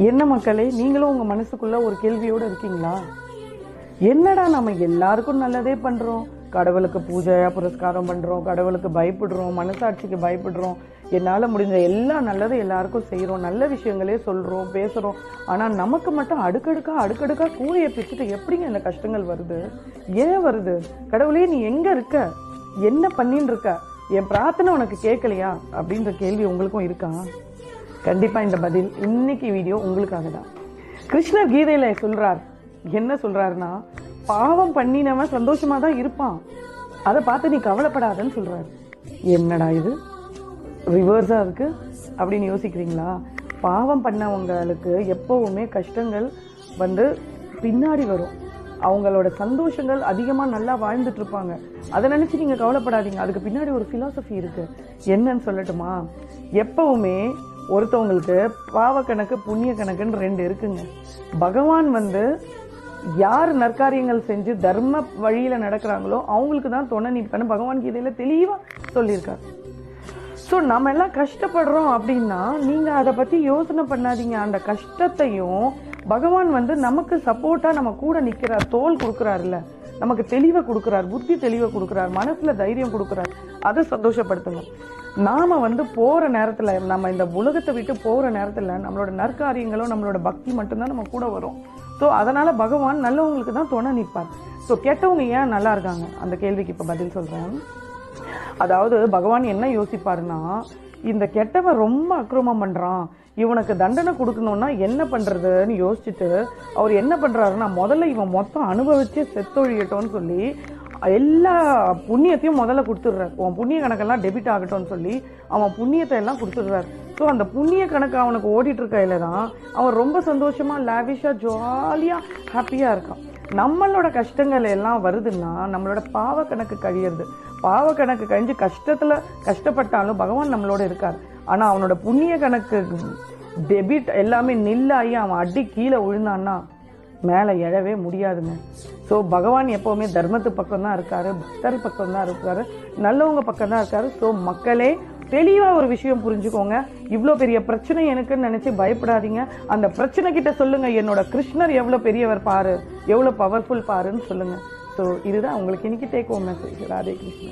என்ன மக்களே, நீங்களும் உங்க மனசுக்குள்ள ஒரு கேள்வியோட இருக்கீங்களா? என்னடா நம்ம எல்லாருக்கும் நல்லதே பண்றோம், கடவுளுக்கு பூஜை புரஸ்காரம் பண்றோம், கடவுளுக்கு பயப்படுறோம், மனசாட்சிக்கு பயப்படுறோம், என்னால முடிஞ்ச எல்லா நல்லதும் எல்லாருக்கும் செய்யறோம், நல்ல விஷயங்களே சொல்றோம் பேசுறோம். ஆனா நமக்கு மட்டும் அடுக்கடுக்கா கூரையை பிச்சுட்டு எப்படிங்க இந்த கஷ்டங்கள் வருது? ஏன் வருது? கடவுளே நீ எங்க இருக்க? என்ன பண்ணின்னு இருக்க? என் பிரார்த்தனை உனக்கு கேட்கலையா அப்படின்ற கேள்வி உங்களுக்கும் இருக்கா? கண்டிப்பா இந்த பதில் இன்னைக்கு வீடியோ உங்களுக்காக தான். கிருஷ்ணர் கீதையில சொல்றார், என்ன சொல்றாருன்னா, பாவம் பண்ணினவன் சந்தோஷமா தான் இருப்பான், அதை பார்த்து நீ கவலைப்படாதன்னு சொல்றாரு. என்னடா இது ரிவர்ஸா இருக்கு அப்படின்னு யோசிக்கிறீங்களா? பாவம் பண்ணவங்களுக்கு எப்பவுமே கஷ்டங்கள் பின்னாடி வரும். அவங்களோட சந்தோஷங்கள் அதிகமா நல்லா வாழ்ந்துட்டு இருப்பாங்க. அதை நினைச்சு நீங்க கவலைப்படாதீங்க. அதுக்கு பின்னாடி ஒரு பிலாசபி இருக்கு. என்னன்னு சொல்லட்டுமா? எப்பவுமே ஒருத்தவங்களுக்கு பாவ கணக்கு புண்ணிய கணக்குன்னு ரெண்டு இருக்குங்க. பகவான் யார் நற்காரியங்கள் செஞ்சு தர்ம வழியில நடக்கிறாங்களோ அவங்களுக்கு தான் துணை நிற்பேன்னு பகவான் கீதையில தெளிவா சொல்லியிருக்காரு. ஸோ நம்ம எல்லாம் கஷ்டப்படுறோம் அப்படின்னா நீங்க அதை பத்தி யோசனை பண்ணாதீங்க. அந்த கஷ்டத்தையும் பகவான் நமக்கு சப்போர்ட்டா நம்ம கூட நிக்கிறார், தோல் கொடுக்குறாருல்ல, நமக்கு தெளிவை கொடுக்குறார், புத்தி தெளிவை கொடுக்குறார், மனசுல தைரியம் கொடுக்குறார். அதை சந்தோஷப்படுத்துங்க. நாம போற நேரத்துல, நம்ம இந்த உலகத்தை விட்டு போற நேரத்துல நம்மளோட நற்காரியங்களும் நம்மளோட பக்தி மட்டும்தான் நம்ம கூட வரும். ஸோ அதனால பகவான் நல்லவங்களுக்கு தான் துணை நிற்பார். ஸோ கெட்டவங்க ஏன் நல்லா இருக்காங்க? அந்த கேள்விக்கு இப்ப பதில் சொல்றேன். அதாவது பகவான் என்ன யோசிப்பாருன்னா, இந்த கெட்டவன் ரொம்ப அக்கிரமம் பண்றான், இவனுக்கு தண்டனை கொடுக்கணும்னா என்ன பண்றதுன்னு யோசிச்சுட்டு அவர் என்ன பண்றாருன்னா, முதல்ல இவன் மொத்தம் அனுபவிச்சு செத்தொழியட்டோன்னு சொல்லி எல்லா புண்ணியத்தையும் முதல்ல கொடுத்துடுறாரு. உன் புண்ணிய கணக்கெல்லாம் டெபிட் ஆகட்டும்னு சொல்லி அவன் புண்ணியத்தை எல்லாம் கொடுத்துடுறாரு. ஸோ அந்த புண்ணிய கணக்கு அவனுக்கு ஓடிட்டு இருக்கையில தான் அவன் ரொம்ப சந்தோஷமா லாவிஷா ஜாலியா ஹாப்பியா இருக்கான். நம்மளோட கஷ்டங்கள் எல்லாம் வருதுன்னா நம்மளோட பாவ கணக்கு கழியறது. பாவ கணக்கு கழிஞ்சு கஷ்டப்பட்டாலும் பகவான் நம்மளோட இருக்கார். ஆனா அவனோட புண்ணிய கணக்கு டெபிட் எல்லாமே நில்லாகி அவன் அடி கீழே விழுந்தான்னா மேலே எழவே முடியாதுங்க. ஸோ பகவான் எப்பவுமே தர்மத்து பக்கம் தான் இருக்காரு, பக்தர் பக்கம் தான் இருக்காரு, நல்லவங்க பக்கம் தான் இருக்காரு. ஸோ மக்களே, தெளிவா ஒரு விஷயம் புரிஞ்சுக்கோங்க. இவ்வளோ பெரிய பிரச்சனை எனக்குன்னு நினைச்சு பயப்படாதீங்க. அந்த பிரச்சனை கிட்ட சொல்லுங்க, என்னோட கிருஷ்ணர் எவ்வளோ பெரியவர் பாரு, எவ்வளோ பவர்ஃபுல் பாருன்னு சொல்லுங்க. ஸோ இதுதான் உங்களுக்கு இன்னைக்கு take home message. Radhe Krishna.